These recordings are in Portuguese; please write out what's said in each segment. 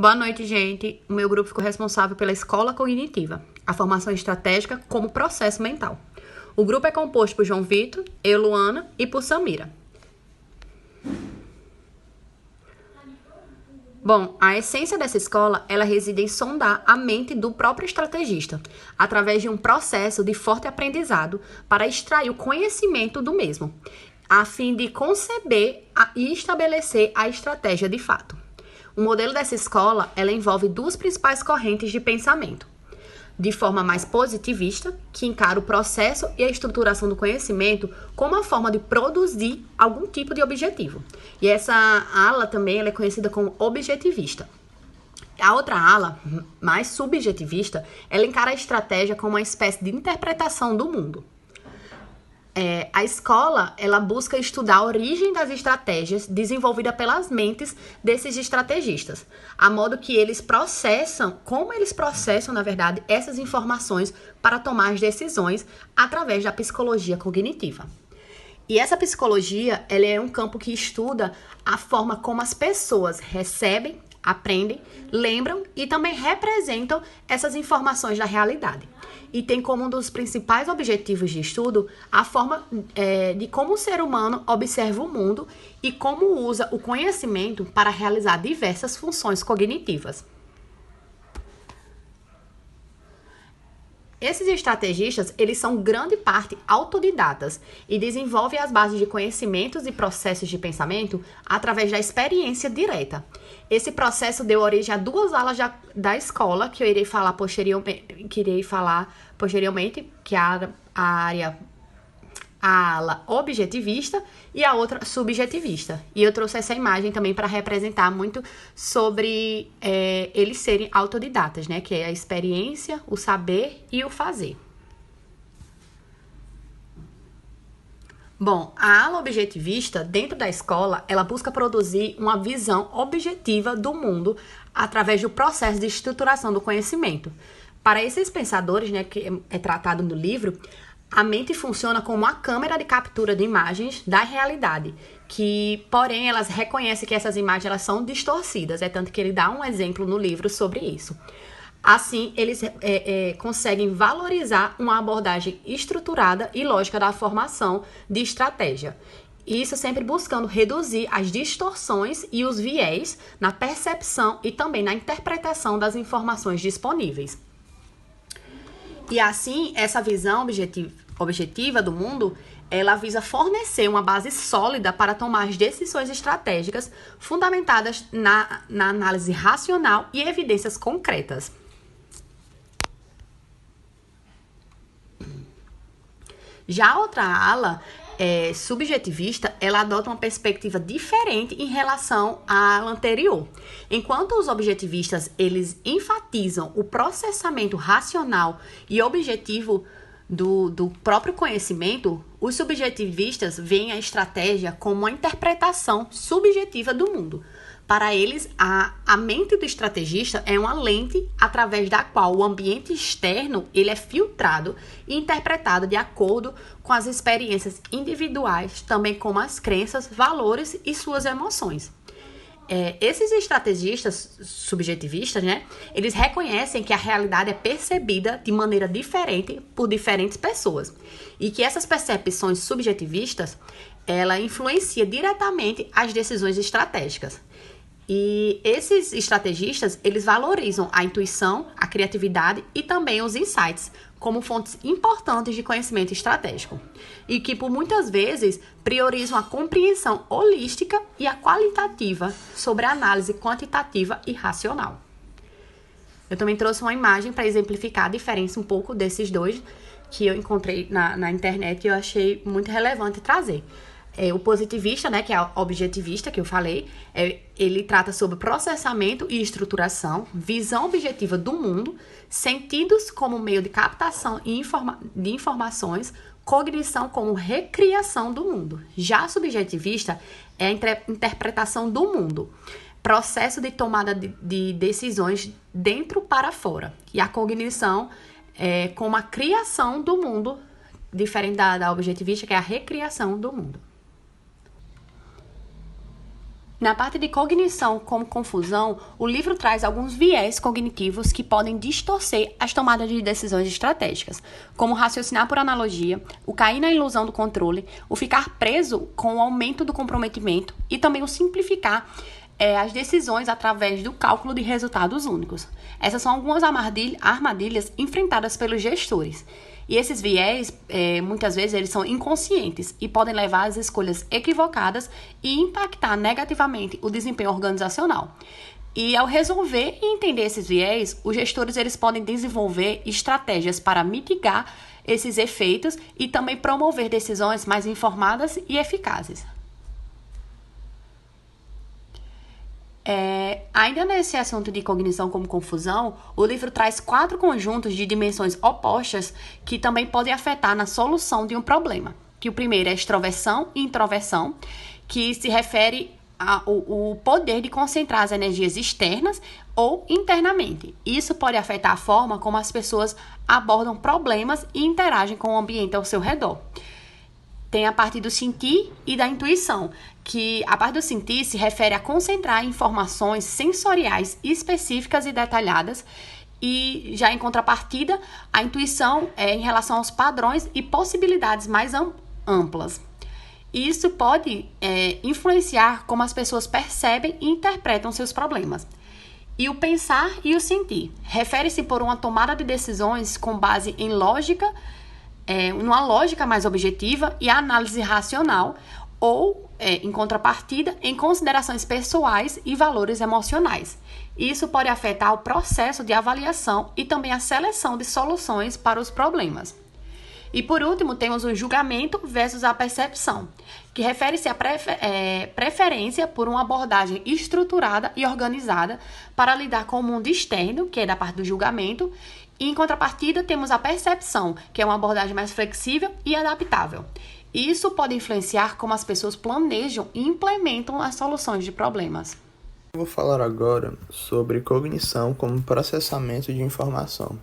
Boa noite, gente. O meu grupo ficou responsável pela escola cognitiva, a formação estratégica como processo mental. O grupo é composto por João Vitor, eu, Luana, e por Samira. Bom, a essência dessa escola, ela reside em sondar a mente do próprio estrategista, através de um processo de forte aprendizado para extrair o conhecimento do mesmo, a fim de conceber e estabelecer a estratégia de fato. O modelo dessa escola, ela envolve duas principais correntes de pensamento. De forma mais positivista, que encara o processo e a estruturação do conhecimento como a forma de produzir algum tipo de objetivo. E essa ala também ela é conhecida como objetivista. A outra ala, mais subjetivista, ela encara a estratégia como uma espécie de interpretação do mundo. A escola, ela busca estudar a origem das estratégias desenvolvidas pelas mentes desses estrategistas, a modo que eles processam, na verdade, essas informações para tomar as decisões através da psicologia cognitiva. E essa psicologia, ela é um campo que estuda a forma como as pessoas recebem, aprendem, lembram e também representam essas informações da realidade. E tem como um dos principais objetivos de estudo a forma de como o ser humano observa o mundo e como usa o conhecimento para realizar diversas funções cognitivas. Esses estrategistas, eles são grande parte autodidatas e desenvolvem as bases de conhecimentos e processos de pensamento através da experiência direta. Esse processo deu origem a duas alas da escola que eu irei falar posteriormente, que é a ala objetivista e a outra subjetivista. E eu trouxe essa imagem também para representar muito sobre eles serem autodidatas, né? Que é a experiência, o saber e o fazer. Bom, a ala objetivista, dentro da escola, ela busca produzir uma visão objetiva do mundo através do processo de estruturação do conhecimento. Para esses pensadores, né, que é tratado no livro, a mente funciona como uma câmera de captura de imagens da realidade, que, porém, elas reconhecem que essas imagens elas são distorcidas. É tanto que ele dá um exemplo no livro sobre isso. Assim, eles conseguem valorizar uma abordagem estruturada e lógica da formação de estratégia. Isso sempre buscando reduzir as distorções e os viés na percepção e também na interpretação das informações disponíveis. E assim, essa visão objetiva do mundo, ela visa fornecer uma base sólida para tomar as decisões estratégicas fundamentadas na análise racional e evidências concretas. Já a outra ala, subjetivista, ela adota uma perspectiva diferente em relação à ala anterior. Enquanto os objetivistas, eles enfatizam o processamento racional e objetivo do próprio conhecimento, os subjetivistas veem a estratégia como uma interpretação subjetiva do mundo. Para eles, a mente do estrategista é uma lente através da qual o ambiente externo ele é filtrado e interpretado de acordo com as experiências individuais, também como as crenças, valores e suas emoções. Esses estrategistas subjetivistas, né, eles reconhecem que a realidade é percebida de maneira diferente por diferentes pessoas e que essas percepções subjetivistas, ela influencia diretamente as decisões estratégicas. E esses estrategistas, eles valorizam a intuição, a criatividade e também os insights como fontes importantes de conhecimento estratégico. E que, por muitas vezes, priorizam a compreensão holística e a qualitativa sobre a análise quantitativa e racional. Eu também trouxe uma imagem para exemplificar a diferença um pouco desses dois que eu encontrei na internet e eu achei muito relevante trazer. O positivista, né, que é o objetivista que eu falei, ele trata sobre processamento e estruturação, visão objetiva do mundo, sentidos como meio de captação de informações, cognição como recriação do mundo. Já subjetivista é a interpretação do mundo, processo de tomada de decisões dentro para fora. E a cognição é como a criação do mundo, diferente da objetivista, que é a recriação do mundo. Na parte de cognição como confusão, o livro traz alguns viés cognitivos que podem distorcer as tomadas de decisões estratégicas, como raciocinar por analogia, o cair na ilusão do controle, o ficar preso com o aumento do comprometimento e também o simplificar as decisões através do cálculo de resultados únicos. Essas são algumas armadilhas enfrentadas pelos gestores. E esses viés, muitas vezes, eles são inconscientes e podem levar às escolhas equivocadas e impactar negativamente o desempenho organizacional. E ao resolver e entender esses viés, os gestores eles podem desenvolver estratégias para mitigar esses efeitos e também promover decisões mais informadas e eficazes. Ainda nesse assunto de cognição como confusão, o livro traz 4 conjuntos de dimensões opostas que também podem afetar na solução de um problema. Que o primeiro é extroversão e introversão, que se refere ao poder de concentrar as energias externas ou internamente. Isso pode afetar a forma como as pessoas abordam problemas e interagem com o ambiente ao seu redor. Tem a parte do sentir e da intuição, que a parte do sentir se refere a concentrar informações sensoriais específicas e detalhadas, e já em contrapartida, a intuição é em relação aos padrões e possibilidades mais amplas. Isso pode influenciar como as pessoas percebem e interpretam seus problemas. E o pensar e o sentir refere-se por uma tomada de decisões com base em lógica, numa lógica mais objetiva e a análise racional, ou, em contrapartida, em considerações pessoais e valores emocionais. Isso pode afetar o processo de avaliação e também a seleção de soluções para os problemas. E, por último, temos o julgamento versus a percepção, que refere-se à preferência por uma abordagem estruturada e organizada para lidar com o mundo externo, que é da parte do julgamento, e, em contrapartida, temos a percepção, que é uma abordagem mais flexível e adaptável. Isso pode influenciar como as pessoas planejam e implementam as soluções de problemas. Vou falar agora sobre cognição como processamento de informação.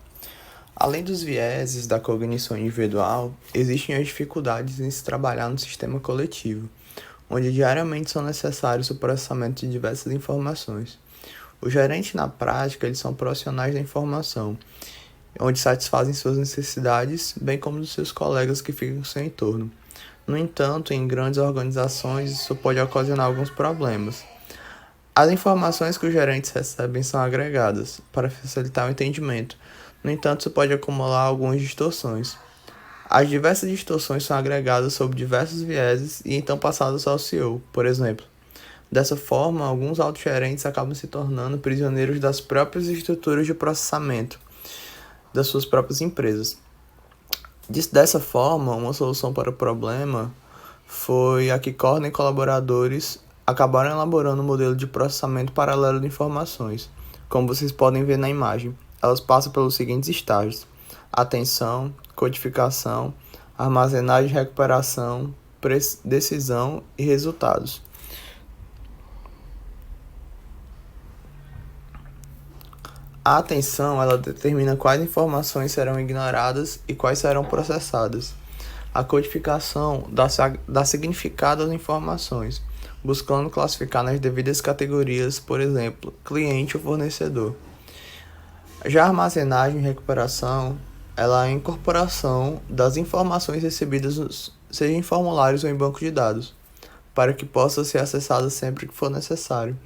Além dos vieses da cognição individual, existem as dificuldades em se trabalhar no sistema coletivo, onde diariamente são necessários o processamento de diversas informações. Os gerentes, na prática, eles são profissionais da informação, onde satisfazem suas necessidades, bem como dos seus colegas que ficam no seu entorno. No entanto, em grandes organizações, isso pode ocasionar alguns problemas. As informações que os gerentes recebem são agregadas para facilitar o entendimento. No entanto, isso pode acumular algumas distorções. As diversas distorções são agregadas sob diversos vieses e então passadas ao CEO, por exemplo. Dessa forma, alguns altos gerentes acabam se tornando prisioneiros das próprias estruturas de processamento das suas próprias empresas. Dessa forma, uma solução para o problema foi a que Corner e colaboradores acabaram elaborando um modelo de processamento paralelo de informações. Como vocês podem ver na imagem, elas passam pelos seguintes estágios: atenção, codificação, armazenagem, recuperação, decisão e resultados. A atenção, ela determina quais informações serão ignoradas e quais serão processadas. A codificação dá significado às informações, buscando classificar nas devidas categorias, por exemplo, cliente ou fornecedor. Já a armazenagem e recuperação, ela é a incorporação das informações recebidas, seja em formulários ou em banco de dados, para que possa ser acessada sempre que for necessário.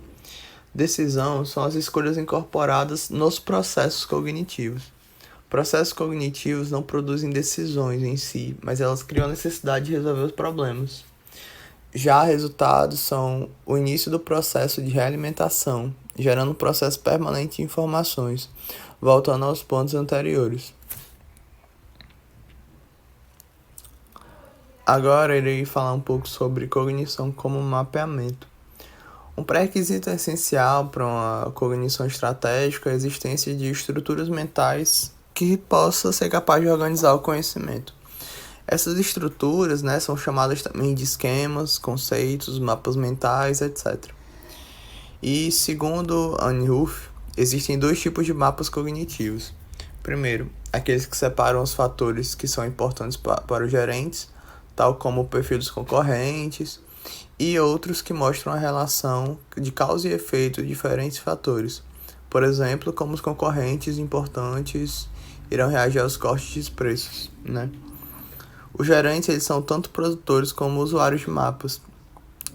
Decisão são as escolhas incorporadas nos processos cognitivos. Processos cognitivos não produzem decisões em si, mas elas criam a necessidade de resolver os problemas. Já resultados são o início do processo de realimentação, gerando um processo permanente de informações, voltando aos pontos anteriores. Agora irei falar um pouco sobre cognição como mapeamento. Um pré-requisito essencial para uma cognição estratégica é a existência de estruturas mentais que possa ser capaz de organizar o conhecimento. Essas estruturas, são chamadas também de esquemas, conceitos, mapas mentais, etc. E, segundo Anne Ruff, existem 2 tipos de mapas cognitivos. Primeiro, aqueles que separam os fatores que são importantes para os gerentes, tal como o perfil dos concorrentes, e outros que mostram a relação de causa e efeito de diferentes fatores. Por exemplo, como os concorrentes importantes irão reagir aos cortes de preços, né? Os gerentes, eles são tanto produtores como usuários de mapas,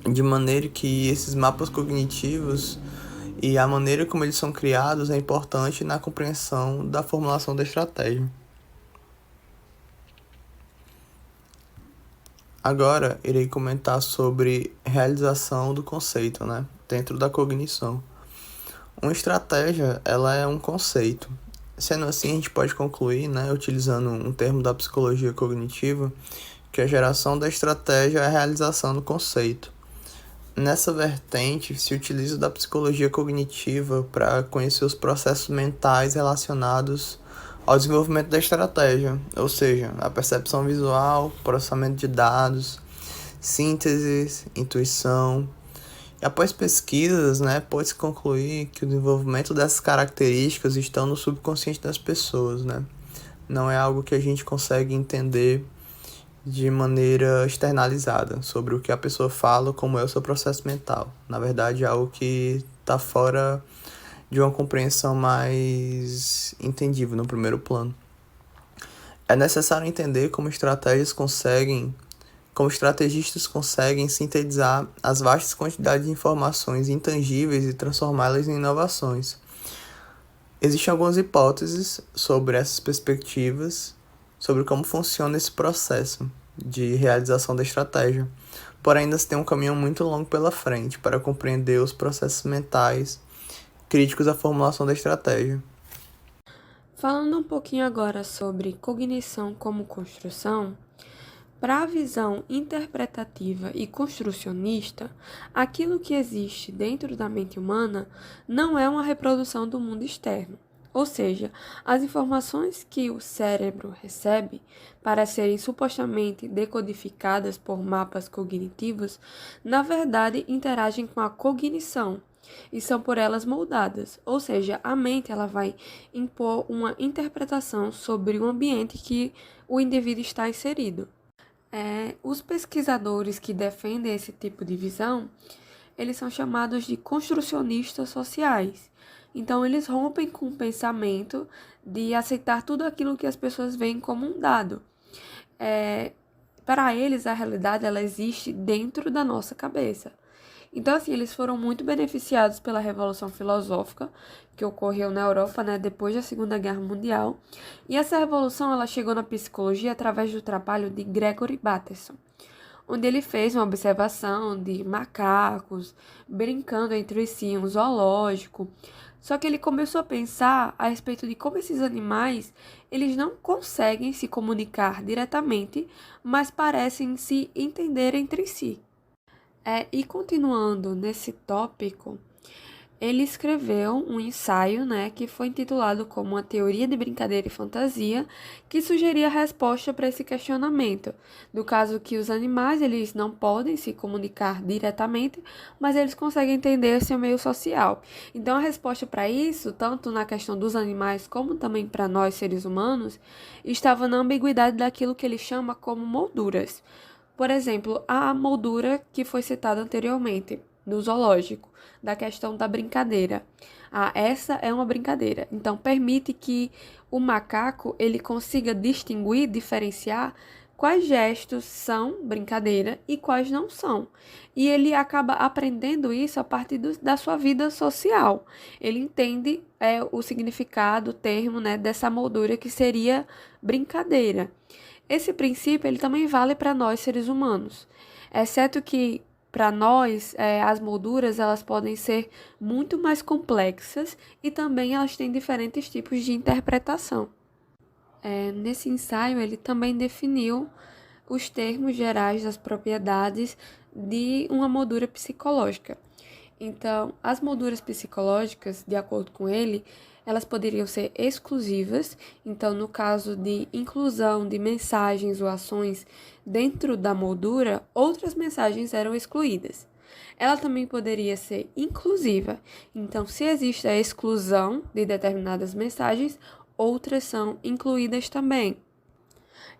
de maneira que esses mapas cognitivos e a maneira como eles são criados é importante na compreensão da formulação da estratégia. Agora, irei comentar sobre realização do conceito, né, dentro da cognição. Uma estratégia, ela é um conceito. Sendo assim, a gente pode concluir, né, utilizando um termo da psicologia cognitiva, que a geração da estratégia é a realização do conceito. Nessa vertente, se utiliza da psicologia cognitiva para conhecer os processos mentais relacionados ao desenvolvimento da estratégia, ou seja, a percepção visual, processamento de dados, síntese, intuição. E após pesquisas, né, pode-se concluir que o desenvolvimento dessas características estão no subconsciente das pessoas, né? Não é algo que a gente consegue entender de maneira externalizada sobre o que a pessoa fala, como é o seu processo mental. Na verdade, é algo que está fora de uma compreensão mais entendível no primeiro plano. É necessário entender como estrategistas conseguem sintetizar as vastas quantidades de informações intangíveis e transformá-las em inovações. Existem algumas hipóteses sobre essas perspectivas, sobre como funciona esse processo de realização da estratégia, porém ainda se tem um caminho muito longo pela frente para compreender os processos mentais críticos à formulação da estratégia. Falando um pouquinho agora sobre cognição como construção, para a visão interpretativa e construcionista, aquilo que existe dentro da mente humana não é uma reprodução do mundo externo. Ou seja, as informações que o cérebro recebe para serem supostamente decodificadas por mapas cognitivos, na verdade interagem com a cognição e são por elas moldadas. Ou seja, a mente ela vai impor uma interpretação sobre o ambiente que o indivíduo está inserido. Os pesquisadores que defendem esse tipo de visão, eles são chamados de construcionistas sociais. Então, eles rompem com o pensamento de aceitar tudo aquilo que as pessoas veem como um dado. Para eles, a realidade ela existe dentro da nossa cabeça. Então, assim, eles foram muito beneficiados pela Revolução Filosófica, que ocorreu na Europa, né, depois da Segunda Guerra Mundial. E essa revolução ela chegou na psicologia através do trabalho de Gregory Bateson, onde ele fez uma observação de macacos brincando entre si em um zoológico. Só que ele começou a pensar a respeito de como esses animais eles não conseguem se comunicar diretamente, mas parecem se entender entre si. E continuando nesse tópico, ele escreveu um ensaio, né, que foi intitulado como Uma Teoria de Brincadeira e Fantasia, que sugeria a resposta para esse questionamento, do caso que os animais eles não podem se comunicar diretamente, mas eles conseguem entender seu meio social. Então, a resposta para isso, tanto na questão dos animais como também para nós, seres humanos, estava na ambiguidade daquilo que ele chama como molduras. Por exemplo, a moldura que foi citada anteriormente, no zoológico, da questão da brincadeira. Essa é uma brincadeira. Então, permite que o macaco ele consiga distinguir, diferenciar quais gestos são brincadeira e quais não são. E ele acaba aprendendo isso a partir da sua vida social. Ele entende o significado, o termo, né, dessa moldura que seria brincadeira. Esse princípio ele também vale para nós, seres humanos, exceto que, para nós, as molduras elas podem ser muito mais complexas e também elas têm diferentes tipos de interpretação. Nesse ensaio, ele também definiu os termos gerais das propriedades de uma moldura psicológica. Então, as molduras psicológicas, de acordo com ele, elas poderiam ser exclusivas. Então, no caso de inclusão de mensagens ou ações dentro da moldura, outras mensagens eram excluídas. Ela também poderia ser inclusiva. Então, se existe a exclusão de determinadas mensagens, outras são incluídas também.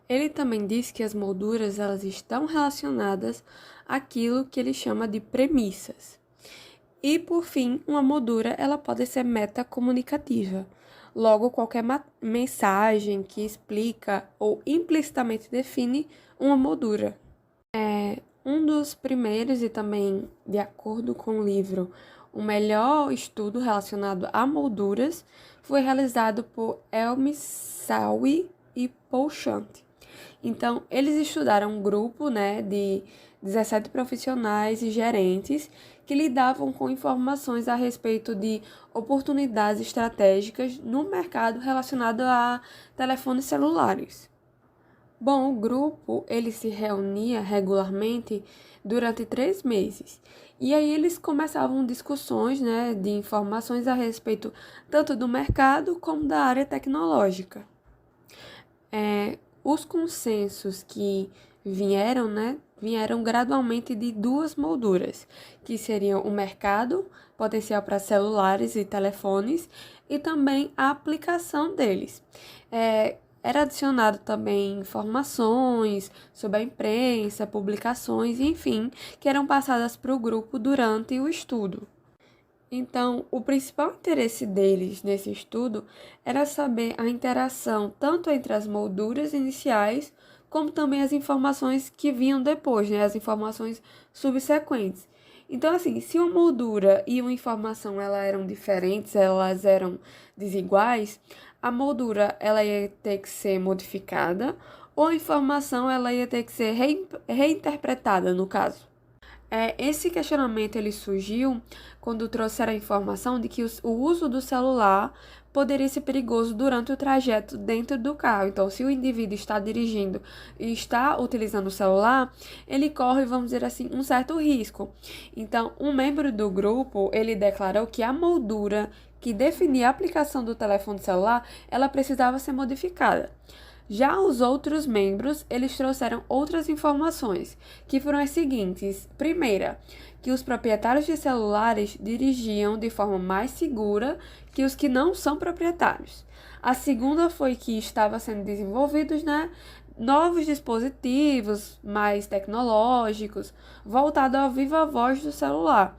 Ele também diz que as molduras elas estão relacionadas àquilo que ele chama de premissas. E, por fim, uma moldura ela pode ser metacomunicativa. Logo, qualquer mensagem que explica ou implicitamente define uma moldura. Um dos primeiros e também, de acordo com o livro, o melhor estudo relacionado a molduras foi realizado por El-Missawi e Paul Chant. Então, eles estudaram um grupo, de 17 profissionais e gerentes que lidavam com informações a respeito de oportunidades estratégicas no mercado relacionado a telefones celulares. Bom, o grupo ele se reunia regularmente durante 3 meses. E aí eles começavam discussões, de informações a respeito tanto do mercado como da área tecnológica. Os consensos que vieram gradualmente de 2 molduras, que seriam o mercado potencial para celulares e telefones e também a aplicação deles. Era adicionado também informações sobre a imprensa, publicações, enfim, que eram passadas para o grupo durante o estudo. Então, o principal interesse deles nesse estudo era saber a interação tanto entre as molduras iniciais, como também as informações que vinham depois, as informações subsequentes. Então, assim, se uma moldura e uma informação elas eram diferentes, elas eram desiguais, a moldura ela ia ter que ser modificada ou a informação ela ia ter que ser reinterpretada, no caso. Esse questionamento ele surgiu quando trouxeram a informação de que o uso do celular poderia ser perigoso durante o trajeto dentro do carro. Então, se o indivíduo está dirigindo e está utilizando o celular, ele corre, vamos dizer assim, um certo risco. Então, um membro do grupo, ele declarou que a moldura que definia a aplicação do telefone celular, ela precisava ser modificada. Já os outros membros, eles trouxeram outras informações, que foram as seguintes. Primeira, que os proprietários de celulares dirigiam de forma mais segura que os que não são proprietários. A segunda foi que estava sendo desenvolvidos, novos dispositivos mais tecnológicos, voltados ao viva voz do celular.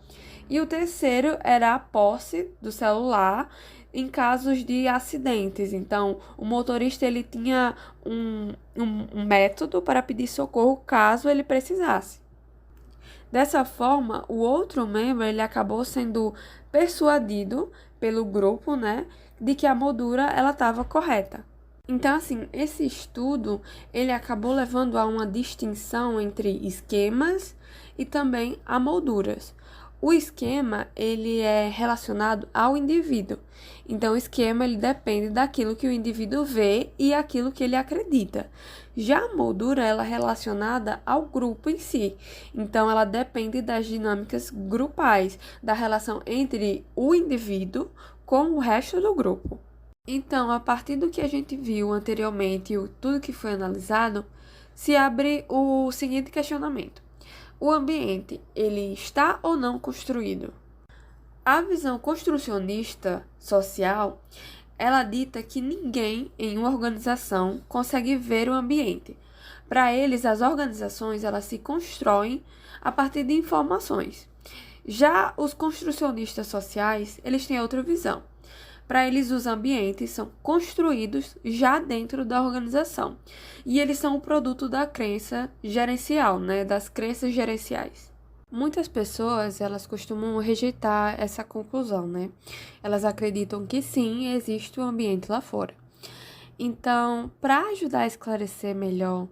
E o terceiro era a posse do celular em casos de acidentes. Então, o motorista ele tinha um método para pedir socorro caso ele precisasse. Dessa forma, o outro membro ele acabou sendo persuadido pelo grupo, de que a moldura ela estava correta. Então, assim, esse estudo ele acabou levando a uma distinção entre esquemas e também a molduras. O esquema, ele é relacionado ao indivíduo. Então, o esquema, ele depende daquilo que o indivíduo vê e aquilo que ele acredita. Já a moldura, ela é relacionada ao grupo em si. Então, ela depende das dinâmicas grupais, da relação entre o indivíduo com o resto do grupo. Então, a partir do que a gente viu anteriormente e tudo que foi analisado, se abre o seguinte questionamento. O ambiente, ele está ou não construído? A visão construcionista social, ela dita que ninguém em uma organização consegue ver o ambiente. Para eles, as organizações, elas se constroem a partir de informações. Já os construcionistas sociais, eles têm outra visão. Para eles, os ambientes são construídos já dentro da organização. E eles são o produto da crença gerencial, das crenças gerenciais. Muitas pessoas, elas costumam rejeitar essa conclusão, Elas acreditam que sim, existe um ambiente lá fora. Então, para ajudar a esclarecer melhor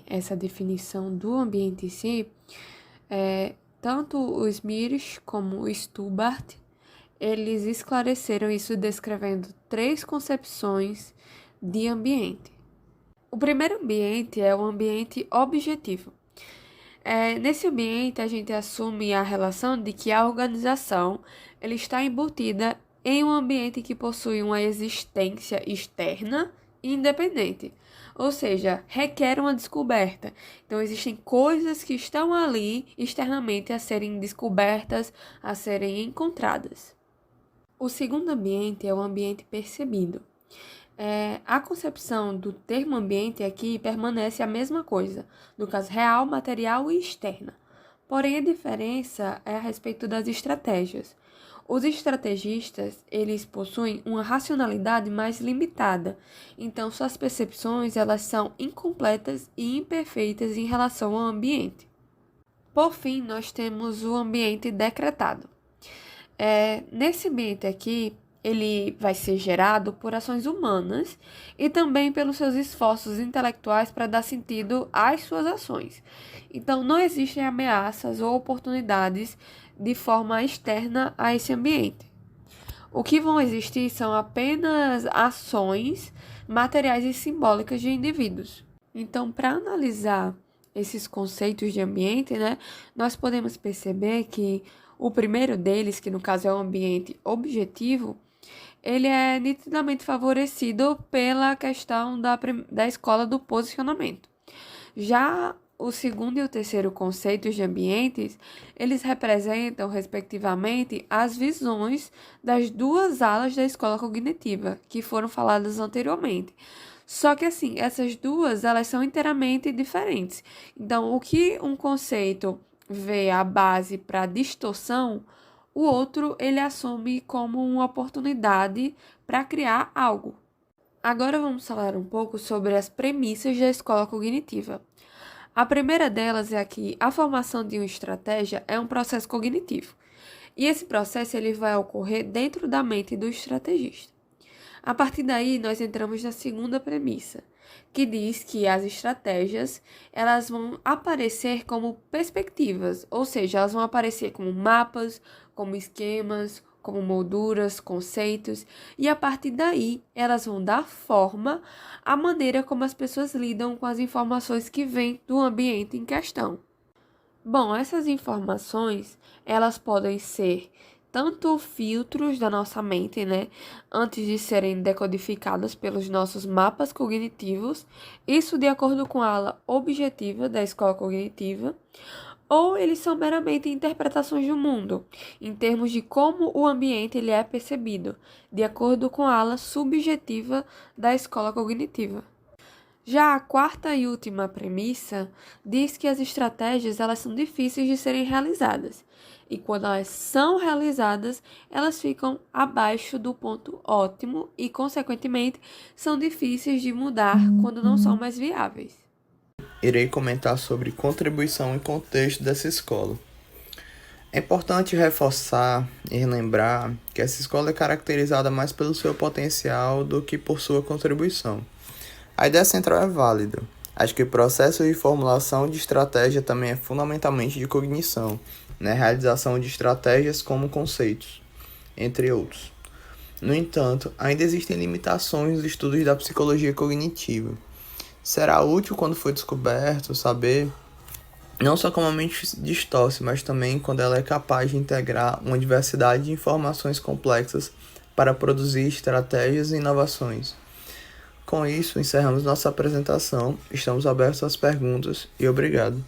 essa definição do ambiente em si, tanto o Smith como o Stubart, eles esclareceram isso descrevendo 3 concepções de ambiente. O primeiro ambiente é o ambiente objetivo. Nesse ambiente, a gente assume a relação de que a organização ela está embutida em um ambiente que possui uma existência externa e independente, ou seja, requer uma descoberta. Então, existem coisas que estão ali externamente a serem descobertas, a serem encontradas. O segundo ambiente é o ambiente percebido. A concepção do termo ambiente aqui permanece a mesma coisa, no caso real, material e externa. Porém, a diferença é a respeito das estratégias. Os estrategistas, eles possuem uma racionalidade mais limitada, então suas percepções elas são incompletas e imperfeitas em relação ao ambiente. Por fim, nós temos o ambiente decretado. Nesse ambiente aqui, ele vai ser gerado por ações humanas e também pelos seus esforços intelectuais para dar sentido às suas ações. Então, não existem ameaças ou oportunidades de forma externa a esse ambiente. O que vão existir são apenas ações materiais e simbólicas de indivíduos. Então, para analisar esses conceitos de ambiente, nós podemos perceber que o primeiro deles, que no caso é o ambiente objetivo, ele é nitidamente favorecido pela questão da escola do posicionamento. Já o segundo e o terceiro conceitos de ambientes, eles representam, respectivamente, as visões das duas alas da escola cognitiva, que foram faladas anteriormente. Só que, assim, essas duas, elas são inteiramente diferentes. Então, o que um conceito vê a base para distorção, o outro ele assume como uma oportunidade para criar algo. Agora vamos falar um pouco sobre as premissas da escola cognitiva. A primeira delas é que a formação de uma estratégia é um processo cognitivo. E esse processo ele vai ocorrer dentro da mente do estrategista. A partir daí, nós entramos na segunda premissa, que diz que as estratégias elas vão aparecer como perspectivas, ou seja, elas vão aparecer como mapas, como esquemas, como molduras, conceitos, e a partir daí elas vão dar forma à maneira como as pessoas lidam com as informações que vêm do ambiente em questão. Bom, essas informações, elas podem ser tanto filtros da nossa mente, antes de serem decodificadas pelos nossos mapas cognitivos, isso de acordo com a ala objetiva da escola cognitiva, ou eles são meramente interpretações do mundo, em termos de como o ambiente ele é percebido, de acordo com a ala subjetiva da escola cognitiva. Já a quarta e última premissa diz que as estratégias elas são difíceis de serem realizadas, e quando elas são realizadas, elas ficam abaixo do ponto ótimo e, consequentemente, são difíceis de mudar quando não são mais viáveis. Irei comentar sobre contribuição e contexto dessa escola. É importante reforçar e relembrar que essa escola é caracterizada mais pelo seu potencial do que por sua contribuição. A ideia central é válida. Acho que o processo de formulação de estratégia também é fundamentalmente de cognição, realização de estratégias como conceitos, entre outros. No entanto, ainda existem limitações nos estudos da psicologia cognitiva. Será útil quando for descoberto saber não só como a mente distorce, mas também quando ela é capaz de integrar uma diversidade de informações complexas para produzir estratégias e inovações. Com isso, encerramos nossa apresentação. Estamos abertos às perguntas e obrigado.